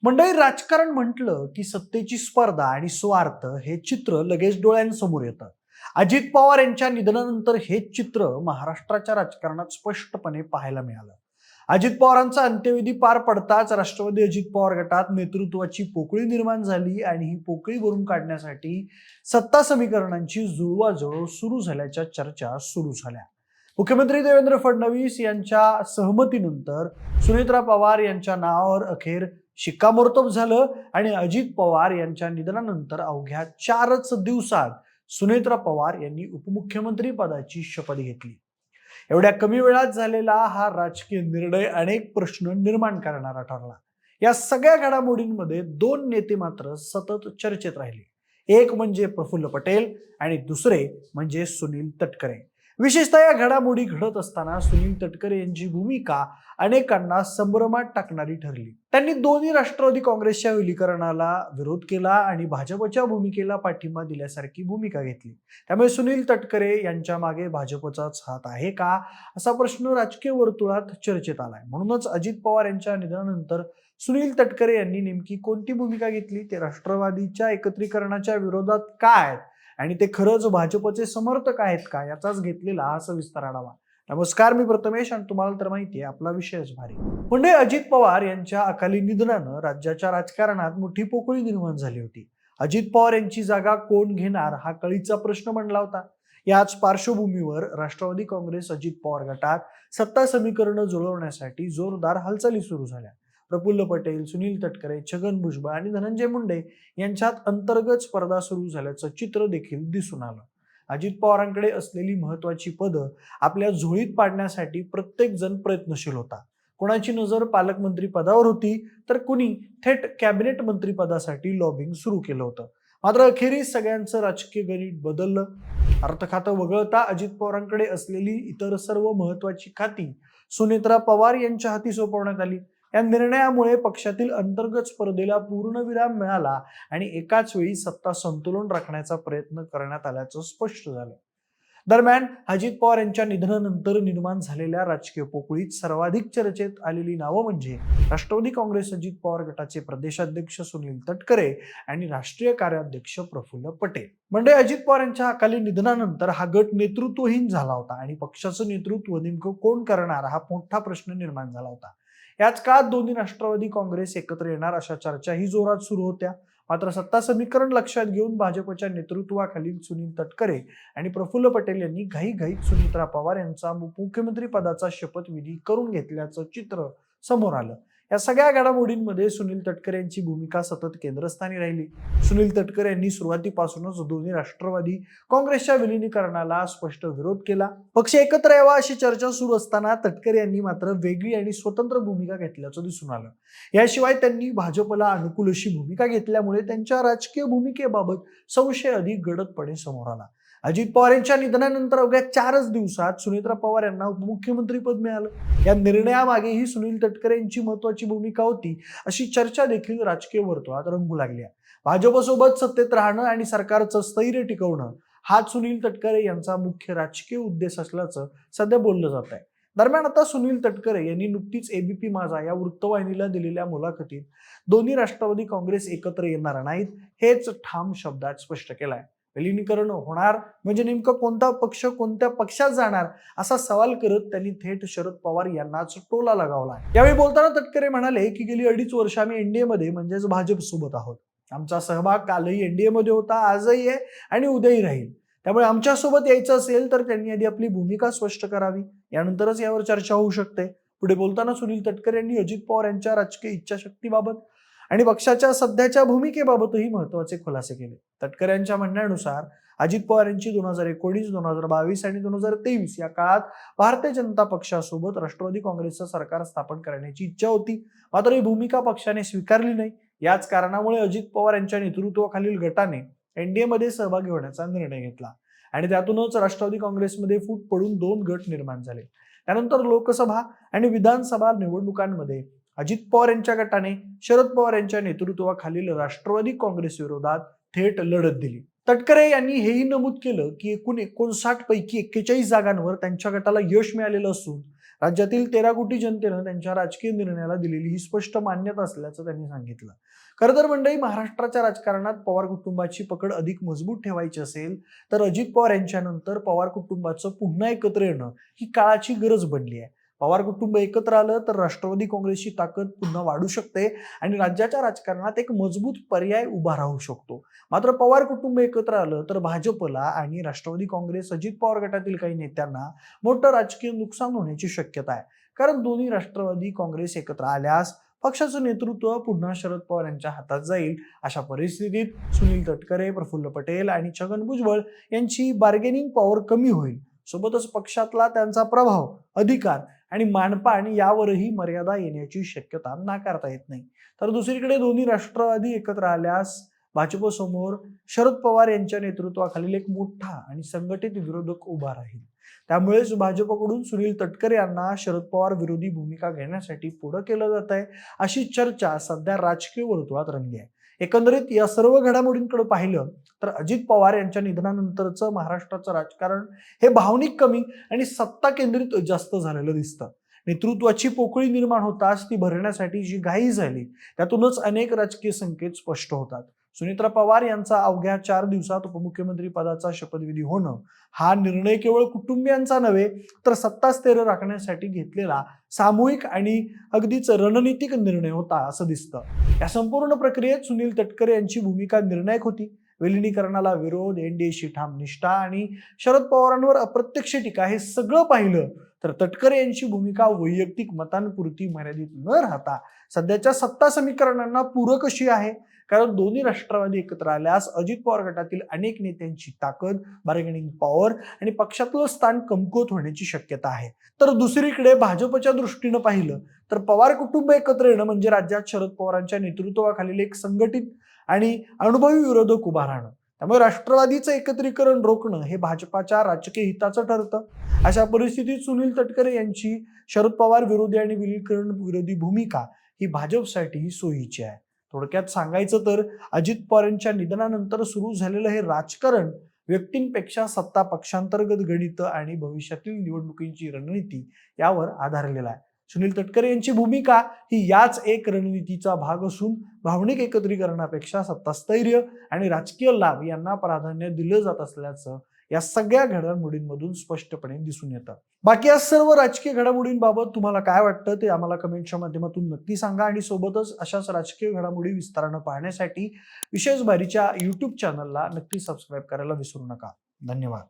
मंडळी, राजकारण म्हटलं की सत्तेची स्पर्धा आणि स्वार्थ हे चित्र लगेच डोळ्यांसमोर येतं. अजित पवार यांच्या निधनानंतर हे चित्र महाराष्ट्राच्या राजकारणात स्पष्टपणे पाहायला मिळालं. अजित पवारांचा अंत्यविधी पार पडताच राष्ट्रवादी अजित पवार गटात नेतृत्वाची पोकळी निर्माण झाली आणि ही पोकळी भरून काढण्यासाठी सत्ता समीकरणांची जुळवाजुळव सुरू झाल्याच्या चर्चा सुरू झाल्या. मुख्यमंत्री देवेंद्र फडणवीस यांच्या सहमतीनंतर सुनेत्रा पवार यांच्या नावावर अखेर शिक्कामोर्तब झालं आणि अजित पवार यांच्या निधनानंतर अवघ्या 4च दिवसात सुनेत्रा पवार यांनी उपमुख्यमंत्री पदाची शपथ घेतली. एवढ्या कमी वेळात झालेला हा राजकीय निर्णय अनेक प्रश्न निर्माण करणारा ठरला. या सगळ्या घडामोडींमध्ये दोन नेते मात्र सतत चर्चेत राहिले. एक म्हणजे प्रफुल्ल पटेल आणि दुसरे म्हणजे सुनील तटकरे. विशेषतः या घडामोडी घडत असताना सुनील तटकरे यांची भूमिका अनेकांना संभ्रमात टाकणारी ठरली. त्यांनी दोन्ही राष्ट्रवादी काँग्रेसच्या विलीकरणाला विरोध केला आणि भाजपच्या भूमिकेला पाठिंबा दिल्यासारखी भूमिका घेतली. त्यामुळे सुनील तटकरे यांच्या मागे भाजपचाच हात आहे का, असा प्रश्न राजकीय वर्तुळात चर्चेत आलाय. म्हणूनच अजित पवार यांच्या निधनानंतर सुनील तटकरे यांनी नेमकी कोणती भूमिका घेतली, ते राष्ट्रवादीच्या एकत्रीकरणाच्या विरोधात काय आणि ते खरंच भाजपचे समर्थक आहेत का, याचाच घेतलेला हा सविस्तर आढावा. नमस्कार, मी प्रथमेश आणि तुम्हाला तर माहिती आहे आपला विषयच भारी. म्हणजे अजित पवार यांच्या अकाली निधनानं राज्याच्या राजकारणात मोठी पोकळी निर्माण झाली होती. अजित पवार यांची जागा कोण घेणार हा कळीचा प्रश्न बनला होता. याच पार्श्वभूमीवर राष्ट्रवादी काँग्रेस अजित पवार गटात सत्ता समीकरण जुळवण्यासाठी जोरदार हालचाली सुरू झाल्या. प्रफुल्ल पटेल, सुनील तटकरे, छगन भुजबळ आणि धनंजय मुंडे यांच्यात अंतर्गत स्पर्धा सुरू झाल्याचं चित्र देखील दिसून आलं. अजित पवारांकडे असलेली महत्वाची पदं आपल्या झोळीत पाडण्यासाठी प्रत्येक जण प्रयत्नशील होता. कोणाची नजर पालकमंत्री पदावर होती तर कुणी थेट कॅबिनेट मंत्री पदासाठी लॉबिंग सुरू केलं होतं. मात्र अखेरीस सगळ्यांचं राजकीय गणित बदललं. अर्थखातं वगळता अजित पवारांकडे असलेली इतर सर्व महत्वाची खाती सुनेत्रा पवार यांच्या हाती सोपवण्यात आली. या निर्णयामुळे पक्षातील अंतर्गत स्पर्धेला पूर्णविराम मिळाला आणि एकाच वेळी सत्ता संतुलन राखण्याचा प्रयत्न करण्यात आल्याचं स्पष्ट झालं. दरम्यान अजित पवार यांच्या निधनानंतर निर्माण झालेल्या राजकीय पोकळीत सर्वाधिक चर्चेत आलेली नावं म्हणजे राष्ट्रवादी काँग्रेस अजित पवार गटाचे प्रदेशाध्यक्ष सुनील तटकरे आणि राष्ट्रीय कार्याध्यक्ष प्रफुल्ल पटेल. म्हणजे अजित पवार यांच्या अकाली निधनानंतर हा गट नेतृत्वहीन झाला होता आणि पक्षाचं नेतृत्व नेमकं कोण करणार हा मोठा प्रश्न निर्माण झाला होता. याच काळात दोन्ही राष्ट्रवादी काँग्रेस एकत्र येणार अशा चर्चाही जोरात सुरू होत्या. मात्र सत्ता समीकरण लक्षात घेऊन भाजपच्या नेतृत्वाखालील सुनील तटकरे आणि प्रफुल्ल पटेल यांनी घाईघाईत सुनेत्रा पवार यांचा मुख्यमंत्री पदाचा शपथविधी करून घेतल्याचं चित्र समोर आलं. या सगळ्या घडामोडींमध्ये सुनील तटकरे यांची भूमिका सतत केंद्रस्थानी राहिली. सुनील तटकरे यांनी सुरुवातीपासूनच दोन्ही राष्ट्रवादी काँग्रेसच्या विलिनीकरणाला स्पष्ट विरोध केला. पक्ष एकत्र यावा अशी चर्चा सुरू असताना तटकरे यांनी मात्र वेगळी आणि स्वतंत्र भूमिका घेतल्याचं दिसून आलं. याशिवाय त्यांनी भाजपला अनुकूल अशी भूमिका घेतल्यामुळे त्यांच्या राजकीय भूमिकेबाबत संशय अधिक गडदपणे समोर आला. अजित पवार यांच्या निधनानंतर अवघ्या 4च दिवसात सुनेत्रा पवार यांना उपमुख्यमंत्रीपद मिळालं. या निर्णयामागेही सुनील तटकरे यांची महत्वाची भूमिका होती अशी चर्चा देखील राजकीय वर्तुळात रंगू लागली. भाजपसोबत सत्तेत राहणं आणि सरकारचं स्थैर्य टिकवणं हाच सुनील तटकरे यांचा मुख्य राजकीय उद्देश असल्याचं सध्या बोललं जात आहे. दरम्यान आता सुनील तटकरे यांनी नुकतीच एबीपी माझा या वृत्तवाहिनीला दिलेल्या मुलाखतीत दोन्ही राष्ट्रवादी काँग्रेस एकत्र येणार नाहीत हेच ठाम शब्दात स्पष्ट केलंय. विलिनीकरण होणार म्हणजे नेमकं कोणता पक्ष कोणत्या पक्षात जाणार असा सवाल करत त्यांनी थेट शरद पवार यांनाच टोला लगावला. यावेळी बोलताना तटकरे म्हणाले की गेली 2.5 वर्ष आम्ही एनडीए मध्ये म्हणजेच भाजप सोबत आहोत. आमचा सहभाग कालही एनडीए मध्ये होता, आजही आहे आणि उद्याही राहील. त्यामुळे आमच्या सोबत यायचं असेल तर त्यांनी आधी आपली भूमिका स्पष्ट करावी, यानंतरच यावर चर्चा होऊ शकते. पुढे बोलताना सुनील तटकरे यांनी अजित पवार यांच्या राजकीय इच्छाशक्तीबाबत आणि पक्षाच्या सध्याच्या भूमिकेबाबतही महत्वाचे खुलासे केले. तटकरे यांच्या म्हणण्यानुसार अजित पवार यांची 2019, 2022 आणि 2023 या काळात भारतीय जनता पक्षासोबत राष्ट्रवादी काँग्रेसचं सरकार स्थापन करण्याची इच्छा होती. मात्र ही भूमिका पक्षाने स्वीकारली नाही. याच कारणामुळे अजित पवार यांच्या नेतृत्वाखालील गटाने एनडीए मध्ये सहभागी होण्याचा निर्णय घेतला आणि त्यातूनच राष्ट्रवादी काँग्रेसमध्ये फूट पडून 2 गट निर्माण झाले. त्यानंतर लोकसभा आणि विधानसभा निवडणुकांमध्ये अजित पवार यांच्या गटाने शरद पवार यांच्या नेतृत्वाखालील राष्ट्रवादी काँग्रेस विरोधात थेट लढत दिली. तटकरे यांनी हेही नमूद केलं की एकूण 59 पैकी 41 जागांवर त्यांच्या गटाला यश मिळालेलं असून राज्यातील 13 कोटी जनतेनं त्यांच्या राजकीय निर्णयाला दिलेली ही स्पष्ट मान्यता असल्याचं त्यांनी सांगितलं. खरं तर मंडळी, महाराष्ट्राच्या राजकारणात पवार कुटुंबाची पकड अधिक मजबूत ठेवायची असेल तर अजित पवार यांच्यानंतर पवार कुटुंबाचं पुन्हा एकत्र येणं ही काळाची गरज बनली आहे. पवार कुटुंब एकत्र आलं तर राष्ट्रवादी काँग्रेसची ताकद पुन्हा वाढू शकते आणि राज्याच्या राजकारणात एक मजबूत पर्याय उभा राहू शकतो. मात्र पवार कुटुंब एकत्र आलं तर भाजपला आणि राष्ट्रवादी काँग्रेस अजित पवार गटातील काही नेत्यांना मोठं राजकीय नुकसान होण्याची शक्यता आहे. कारण दोन्ही राष्ट्रवादी काँग्रेस एकत्र आल्यास पक्षाचं नेतृत्व पुन्हा शरद पवार यांच्या हातात जाईल. अशा परिस्थितीत सुनील तटकरे, प्रफुल्ल पटेल आणि छगन भुजबळ यांची बार्गेनिंग पॉवर कमी होईल. सोबतच पक्षातला त्यांचा प्रभाव, अधिकार आणि मानपान यावरही मर्यादा येण्याची शक्यता नाकारता येत नाही. तर दुसरीकडे दोन्ही राष्ट्रवादी एकत्र आल्यास भाजपसमोर शरद पवार यांच्या नेतृत्वाखालील एक मोठा आणि संघटित विरोधक उभा राहील. त्यामुळेच भाजपकडून सुनील तटकरे यांना शरद पवार विरोधी भूमिका घेण्यासाठी पुढे केलं जात आहे, अशी चर्चा सध्या राजकीय वर्तुळात रंगली आहे. एकंदरीत या सर्व घडामोडींकडे पाहिलं तर अजित पवार यांच्या निधनानंतरचं महाराष्ट्राचं राजकारण हे भावनिक कमी आणि सत्ता केंद्रित जास्त झालेलं दिसतं. नेतृत्वाची पोकळी निर्माण होताच ती भरण्यासाठी जी घाई झाली त्यातूनच अनेक राजकीय संकेत स्पष्ट होतात. सुनेत्रा पवार यांचा अवघ्या 4 दिवसात उपमुख्यमंत्री पदाचा शपथविधी होणं हा निर्णय केवळ कुटुंबियांचा नव्हे तर सत्ता स्थिर राखण्यासाठी घेतलेला सामूहिक आणि अगदीच रणनीतिक निर्णय होता असं दिसतं. या संपूर्ण प्रक्रियेत सुनील तटकरे यांची भूमिका निर्णायक होती. विलिनीकरणाला विरोध, एनडीएशी ठाम निष्ठा आणि शरद पवारांवर अप्रत्यक्ष टीका हे सगळं पाहिलं तर तटकरे यांची भूमिका वैयक्तिक मतांपुरती मर्यादित न राहता सध्याच्या सत्ता समीकरणांना पूरक अशी आहे. कारण दोन्ही राष्ट्रवादी एकत्र आल्यास अजित पवार गटातील अनेक नेत्यांची ताकद, बार्गेनिंग पॉवर आणि पक्षातलं स्थान कमकुवत होण्याची शक्यता आहे. तर दुसरीकडे भाजपच्या दृष्टीनं पाहिलं तर पवार कुटुंब एकत्र येणं म्हणजे राज्यात शरद पवारांच्या नेतृत्वाखालील एक संघटित आणि अनुभवी विरोधक उभा राहणं. त्यामुळे राष्ट्रवादीचं एकत्रीकरण रोखणं हे भाजपाच्या राजकीय हिताचं ठरतं. अशा परिस्थितीत सुनील तटकरे यांची शरद पवार विरोधी आणि विलीनीकरण विरोधी भूमिका ही भाजपसाठी सोयीची आहे. थोडक्यात सांगायचं तर अजित पवार यांच्या निधनानंतर सुरू झालेलं हे राजकारण व्यक्तींपेक्षा सत्ता, पक्षांतर्गत गणित आणि भविष्यातील निवडणुकींची रणनीती यावर आधारलेला आहे. सुनील तटकरे यांची भूमिका ही याच एक रणनीतीचा भाग असून भावनिक एकत्रीकरणापेक्षा सत्तास्थैर्य आणि राजकीय लाभ यांना प्राधान्य दिलं जात असल्याचं या सगळ्या घडामोडींमधून स्पष्टपणे दिसून येतं. बाकी या सर्व राजकीय घडामोडींबाबत तुम्हाला काय वाटतं ते आम्हाला कमेंटच्या माध्यमातून नक्की सांगा आणि सोबतच अशाच राजकीय घडामोडी विस्तारानं पाहण्यासाठी विशेष बारीच्या YouTube चॅनलला नक्की सबस्क्राईब करायला विसरू नका. धन्यवाद.